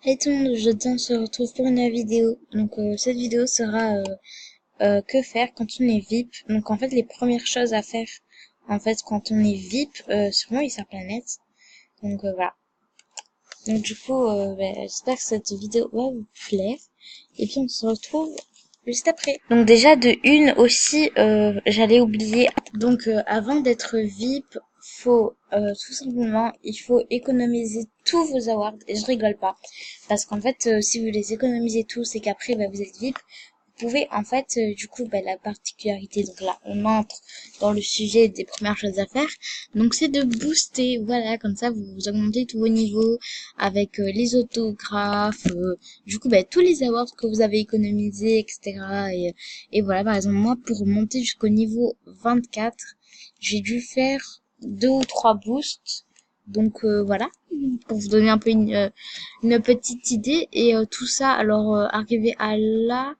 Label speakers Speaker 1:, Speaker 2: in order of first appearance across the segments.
Speaker 1: Hey tout le monde, aujourd'hui on se retrouve pour une nouvelle vidéo. Donc cette vidéo sera que faire quand on est VIP. Donc en fait les premières choses à faire en fait quand on est VIP sur Moi et sa planète. Donc voilà. Donc du coup j'espère que cette vidéo va vous plaire. Et puis on se retrouve juste après. Donc déjà de une aussi j'allais oublier. Donc avant d'être VIP, faut tout simplement il faut économiser tous vos awards, et je rigole pas, parce qu'en fait si vous les économisez tous et qu'après vous êtes VIP, vous pouvez en fait du coup la particularité, donc là on entre dans le sujet des premières choses à faire, donc c'est de booster, voilà, comme ça vous augmentez tous vos niveaux avec les autographes, du coup tous les awards que vous avez économisés, etc. Et voilà, par exemple moi pour monter jusqu'au niveau 24, j'ai dû faire 2 ou 3 boosts. Donc voilà, pour vous donner un peu une petite idée. Et tout ça, alors arrivé à là,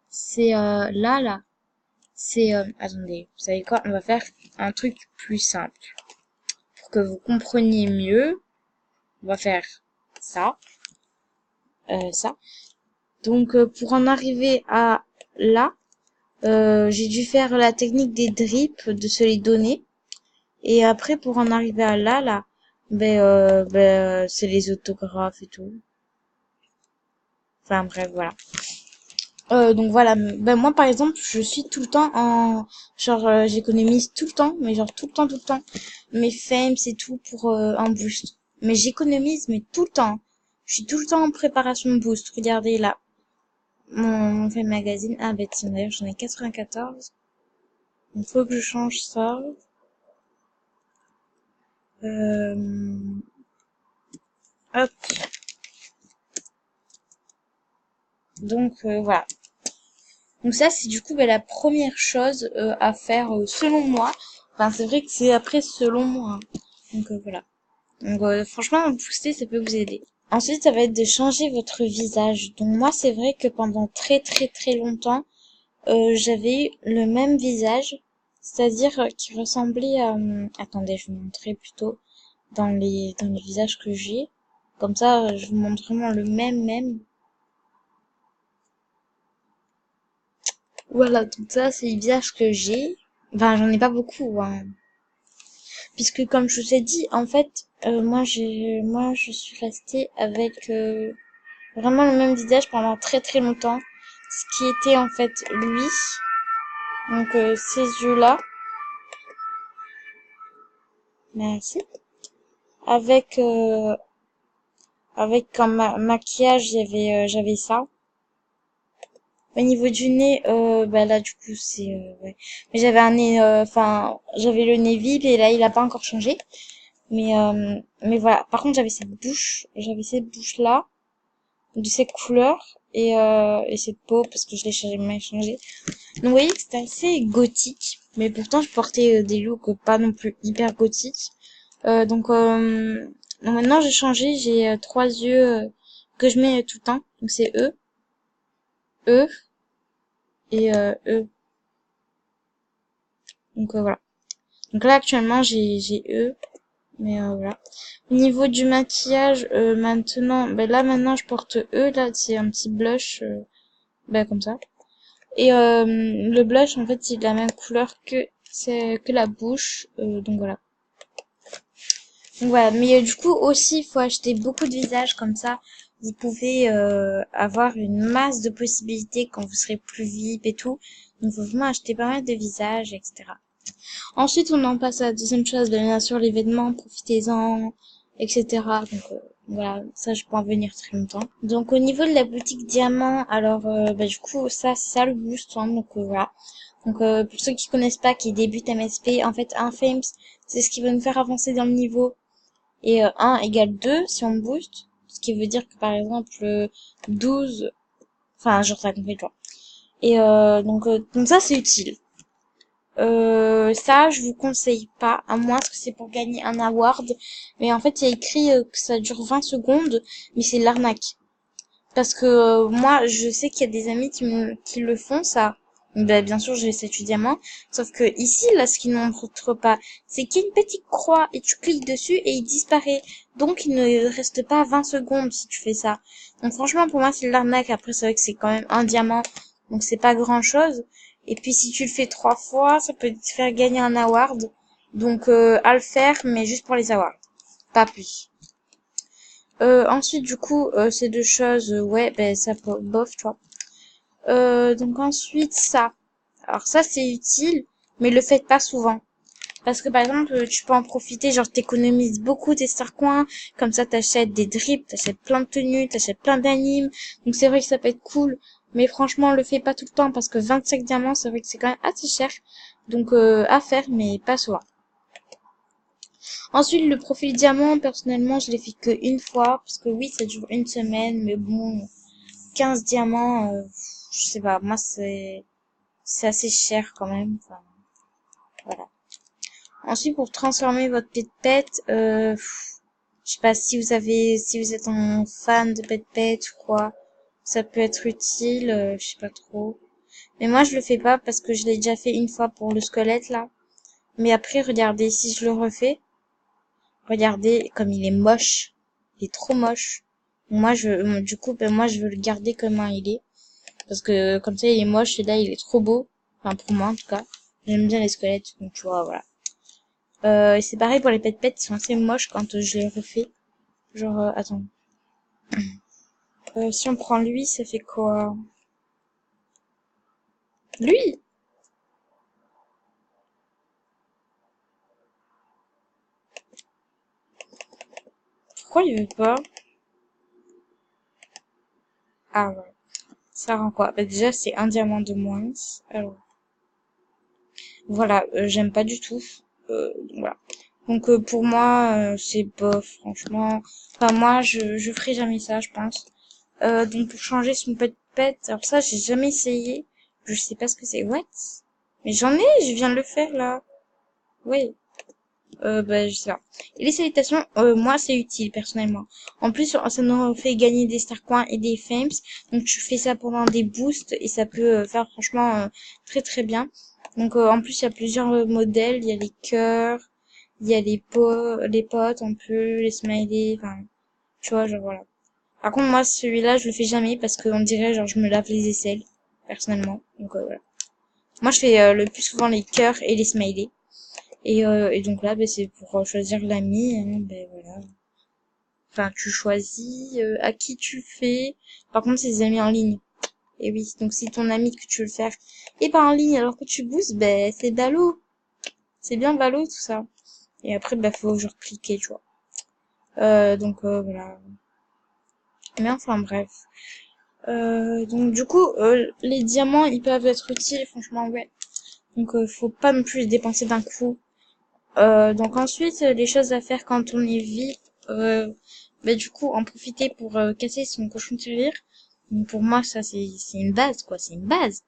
Speaker 1: c'est là. C'est attendez, vous savez quoi? On va faire un truc plus simple pour que vous compreniez mieux. On va faire ça, ça. Donc pour en arriver à là, j'ai dû faire la technique des drips, de se les donner. Et après, pour en arriver à là, c'est les autographes et tout. Enfin bref, voilà. Donc voilà, moi par exemple, je suis tout le temps en genre j'économise tout le temps, mais genre tout le temps mes fames c'est tout pour un boost. Mais j'économise mais tout le temps. Je suis tout le temps en préparation de boost. Regardez là, mon fame magazine. Ah bah tiens, d'ailleurs j'en ai 94. Il faut que je change ça. Euh, Hop. Donc voilà. Donc ça c'est du coup la première chose à faire selon moi. Enfin c'est vrai que c'est après selon moi, hein. Donc voilà. Donc franchement booster ça peut vous aider. Ensuite ça va être de changer votre visage. Donc moi c'est vrai que pendant très longtemps j'avais eu le même visage, c'est-à-dire qui ressemblait à attendez, je vous montrerai plutôt dans les visages que j'ai. Comme ça je vous montre vraiment le même. Voilà, donc ça c'est les visages que j'ai. Enfin, j'en ai pas beaucoup, hein. Puisque comme je vous ai dit, en fait, moi je suis restée avec vraiment le même visage pendant très longtemps. Ce qui était en fait lui. Donc ces yeux-là. Merci. Avec avec comme maquillage, j'avais ça. Au niveau du nez, là du coup c'est ouais. Mais j'avais un nez, enfin j'avais le nez vide et là il a pas encore changé. Mais voilà. Par contre j'avais cette bouche là, de cette couleur et cette peau parce que je l'ai jamais changé. Donc vous voyez que c'était assez gothique, mais pourtant je portais des looks pas non plus hyper gothiques. Donc maintenant j'ai changé, j'ai 3 yeux que je mets tout le temps. Donc c'est E et E. Donc voilà. Donc là actuellement j'ai E, mais voilà. Au niveau du maquillage, maintenant, là maintenant je porte E, là c'est un petit blush, comme ça. Et le blush en fait il est de la même couleur que la bouche, donc voilà. Donc voilà, mais du coup aussi il faut acheter beaucoup de visages comme ça. Vous pouvez avoir une masse de possibilités quand vous serez plus VIP et tout. Donc il faut vraiment acheter pas mal de visages, etc. Ensuite, on en passe à la deuxième chose, bien sûr, l'événement, profitez-en, etc. Donc voilà, ça je peux en venir très longtemps. Donc au niveau de la boutique diamant, alors du coup ça c'est ça le boost, hein, donc voilà. Donc pour ceux qui connaissent pas, qui débutent MSP, en fait un Fames, c'est ce qui va nous faire avancer dans le niveau. Et 1 égale 2 si on booste, ce qui veut dire que par exemple 12, enfin genre ça compte quoi. Et donc ça c'est utile. Ça, je vous conseille pas, à moins que c'est pour gagner un award. Mais en fait, il y a écrit que ça dure 20 secondes, mais c'est de l'arnaque. Parce que moi, je sais qu'il y a des amis qui le font, ça. Ben, bien sûr, j'ai 7 diamants. Sauf que ici, là, ce qui ne montre pas, c'est qu'il y a une petite croix et tu cliques dessus et il disparaît. Donc, il ne reste pas 20 secondes si tu fais ça. Donc, franchement, pour moi, c'est de l'arnaque. Après, c'est vrai que c'est quand même un diamant. Donc, c'est pas grand chose. Et puis, si tu le fais 3 fois, ça peut te faire gagner un award. Donc, à le faire, mais juste pour les awards. Pas plus. Ensuite, du coup, ces deux choses, ouais, ben, ça, bof, tu vois. Donc ensuite ça. Alors ça c'est utile, mais le faites pas souvent. Parce que par exemple, tu peux en profiter, genre t'économises beaucoup tes starcoins, comme ça t'achètes des drips, t'achètes plein de tenues, t'achètes plein d'animes, donc c'est vrai que ça peut être cool, mais franchement le fais pas tout le temps parce que 25 diamants c'est vrai que c'est quand même assez cher, donc à faire mais pas souvent. Ensuite le profil diamant, personnellement je l'ai fait que une fois, parce que oui ça dure une semaine, mais bon, 15 diamants, je sais pas, moi c'est assez cher quand même. Enfin, voilà. Ensuite, pour transformer votre pet, je sais pas si vous êtes un fan de pet ou quoi, ça peut être utile, je sais pas trop. Mais moi, je le fais pas parce que je l'ai déjà fait une fois pour le squelette là. Mais après, regardez, si je le refais, regardez comme il est moche. Il est trop moche. Du coup, ben moi, je veux le garder comme il est. Parce que comme ça, il est moche et là, il est trop beau. Enfin, pour moi, en tout cas. J'aime bien les squelettes, donc tu vois, voilà. Et c'est pareil pour les pet-pets, ils sont assez moches quand je les refais. Genre, attends. Si on prend lui, ça fait quoi? Lui! Pourquoi il veut pas? Ah ouais. Ça rend quoi? Bah déjà, c'est un diamant de moins. Alors, voilà, j'aime pas du tout. Voilà. Donc pour moi, c'est bof, franchement. Enfin, moi, je ferai jamais ça, je pense. Donc pour changer son pet, alors ça, j'ai jamais essayé. Je sais pas ce que c'est. What? Mais j'en ai, je viens de le faire là. Oui. Bah, je sais pas. Et les salutations, moi, c'est utile, personnellement. En plus, ça nous fait gagner des star coins et des fames. Donc, tu fais ça pendant des boosts et ça peut faire franchement très très bien. Donc, en plus, il y a plusieurs modèles. Il y a les cœurs, il y a les potes un peu, les smileys, enfin, tu vois, genre voilà. Par contre, moi, celui-là, je le fais jamais parce qu'on dirait, genre, je me lave les aisselles, personnellement. Donc, voilà. Moi, je fais le plus souvent les cœurs et les smileys. Et donc là, ben, c'est pour choisir l'ami, hein, ben voilà. Enfin, tu choisis à qui tu fais. Par contre, c'est des amis en ligne. Et oui, donc si ton ami que tu veux le faire est pas en ligne alors que tu boostes, ben c'est ballot. C'est bien ballot tout ça. Et après, ben faut genre cliquer, tu vois. Voilà. Mais enfin bref. Donc du coup, les diamants, ils peuvent être utiles, franchement, ouais. Donc faut pas non plus les dépenser d'un coup. Donc ensuite, les choses à faire quand on est VIP, bah du coup, en profiter pour casser son cochon de tirelire. Donc pour moi, ça c'est une base quoi, c'est une base.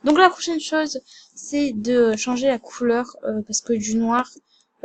Speaker 1: Donc la prochaine chose, c'est de changer la couleur parce que du noir,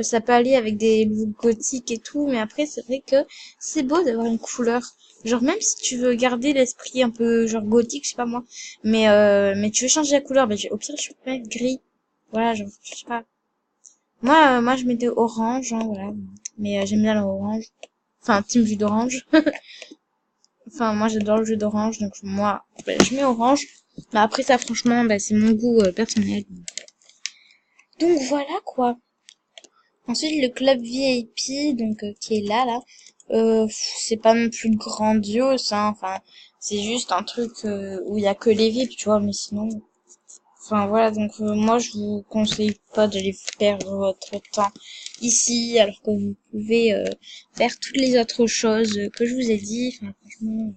Speaker 1: ça peut aller avec des looks gothiques et tout, mais après c'est vrai que c'est beau d'avoir une couleur. Genre même si tu veux garder l'esprit un peu genre gothique, je sais pas moi, mais tu veux changer la couleur, bah au pire je peux mettre gris. Voilà, genre je sais pas. Moi je mettais orange, hein, voilà. Mais j'aime bien l'orange. Enfin, team jus d'orange. Enfin, moi j'adore le jus d'orange, donc moi je mets orange. Mais après ça, franchement, bah, c'est mon goût personnel. Donc voilà quoi. Ensuite le club VIP, donc qui est là, c'est pas non plus grandiose, hein. Enfin, c'est juste un truc où il y a que les VIP, tu vois. Mais sinon, enfin voilà, donc moi je vous conseille pas d'aller perdre votre temps ici alors que vous pouvez faire toutes les autres choses que je vous ai dit. Enfin franchement,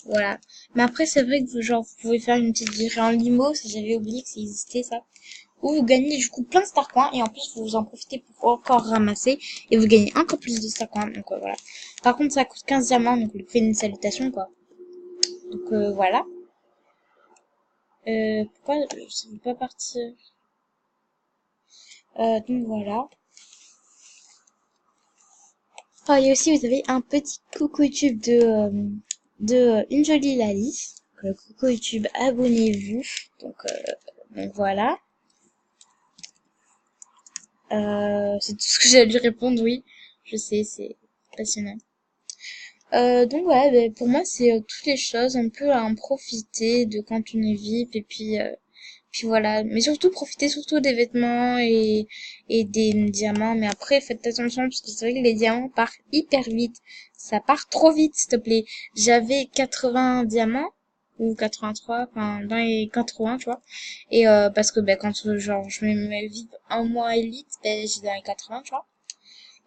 Speaker 1: voilà. Mais après c'est vrai que genre vous pouvez faire une petite virée en limo, ça j'avais oublié que ça existait ça. Où vous gagnez du coup plein de star coins et en plus vous en profitez pour encore ramasser et vous gagnez encore plus de star coins. Donc voilà. Par contre ça coûte 15 diamants donc vous faites une salutation quoi. Donc voilà. Pourquoi ça veut pas partir? Donc voilà. Oh, et aussi, vous avez un petit coucou YouTube de Une jolie Lali. Coucou YouTube, abonnez-vous. Donc voilà. C'est tout ce que j'ai à lui répondre, oui. Je sais, c'est passionnant. Donc ouais, pour moi c'est toutes les choses, un peu à en profiter de quand on est VIP et puis voilà. Mais surtout profiter surtout des vêtements et des diamants. Mais après faites attention parce que c'est vrai que les diamants partent hyper vite. Ça part trop vite, s'il te plaît. J'avais 80 diamants ou 83, enfin dans les 80, tu vois. Et parce que quand genre je mets VIP un mois élite, j'ai dans les 80, tu vois.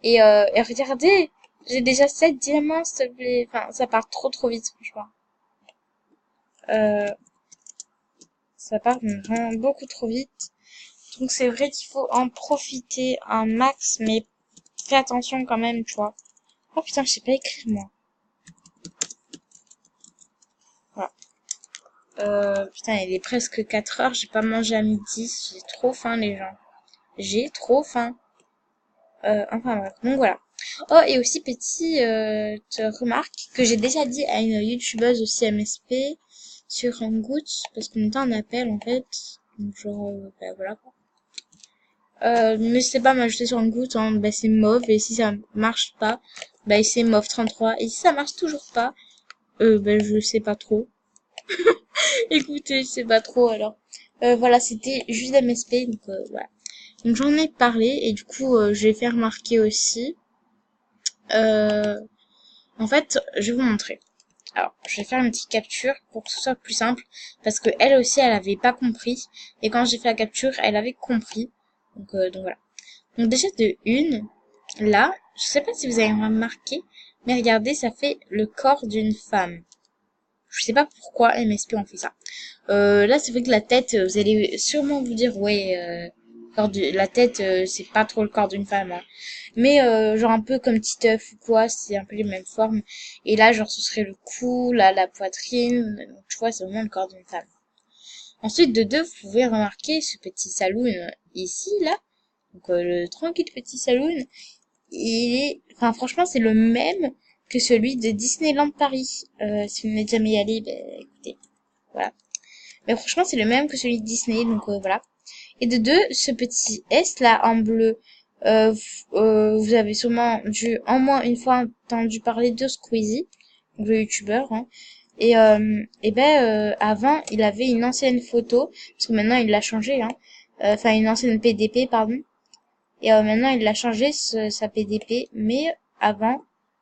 Speaker 1: Et regardez, j'ai déjà 7 diamants, s'il te plaît. Enfin, ça part trop vite, franchement. Euh, Ça part vraiment beaucoup trop vite. Donc c'est vrai qu'il faut en profiter un max, mais fais attention quand même, tu vois. Oh putain, je sais pas écrire, moi. Voilà. Putain, il est presque 4 heures, j'ai pas mangé à midi. J'ai trop faim, les gens. J'ai trop faim. Enfin bref, donc voilà. Oh, et aussi remarque que j'ai déjà dit à une youtubeuse aussi MSP sur un goutte, parce qu'on était en appel en fait. Donc genre, voilà quoi. N'hésitez pas à m'ajouter sur un goutte, hein, c'est mauve, et si ça marche pas, c'est mauve 33. Et si ça marche toujours pas, je sais pas trop. Écoutez, je sais pas trop alors. Voilà, c'était juste MSP, donc voilà. Donc j'en ai parlé, et du coup, je vais faire remarquer aussi. Euh, En fait, je vais vous montrer. Alors, je vais faire une petite capture pour que ce soit plus simple, parce que elle aussi, elle avait pas compris, et quand j'ai fait la capture, elle avait compris. Donc voilà. Donc déjà de une, là, je sais pas si vous avez remarqué, mais regardez, ça fait le corps d'une femme. Je sais pas pourquoi MSP ont fait ça. Là, c'est vrai que la tête, vous allez sûrement vous dire, ouais, la tête, c'est pas trop le corps d'une femme, hein. Mais genre un peu comme Titeuf ou quoi, c'est un peu les mêmes formes. Et là, genre, ce serait le cou, là, la poitrine. Donc, tu vois, c'est vraiment le corps d'une femme. Ensuite, de deux, vous pouvez remarquer ce petit saloon ici, là. Donc, le tranquille petit saloon. Enfin, franchement, c'est le même que celui de Disneyland Paris. Si vous n'êtes jamais allé, écoutez, voilà. Mais franchement, c'est le même que celui de Disney, donc voilà. Et de deux, ce petit S là en bleu, vous avez sûrement dû en moins une fois entendu parler de Squeezie, le youtubeur, hein. Avant, il avait une ancienne photo, parce que maintenant il l'a changé, hein. Enfin, une ancienne PDP, pardon. Et maintenant il l'a changé, sa PDP, mais avant,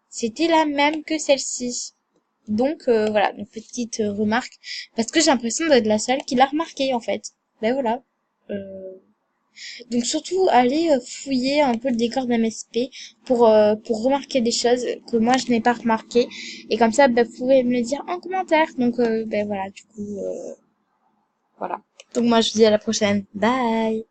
Speaker 1: c'était la même que celle-ci. Donc voilà, une petite remarque, parce que j'ai l'impression d'être la seule qui l'a remarqué en fait. Ben voilà. Euh, donc surtout allez fouiller un peu le décor d'MSP pour remarquer des choses que moi je n'ai pas remarqué. Et comme ça, vous pouvez me le dire en commentaire. Donc voilà, du coup, voilà. Donc moi je vous dis à la prochaine. Bye!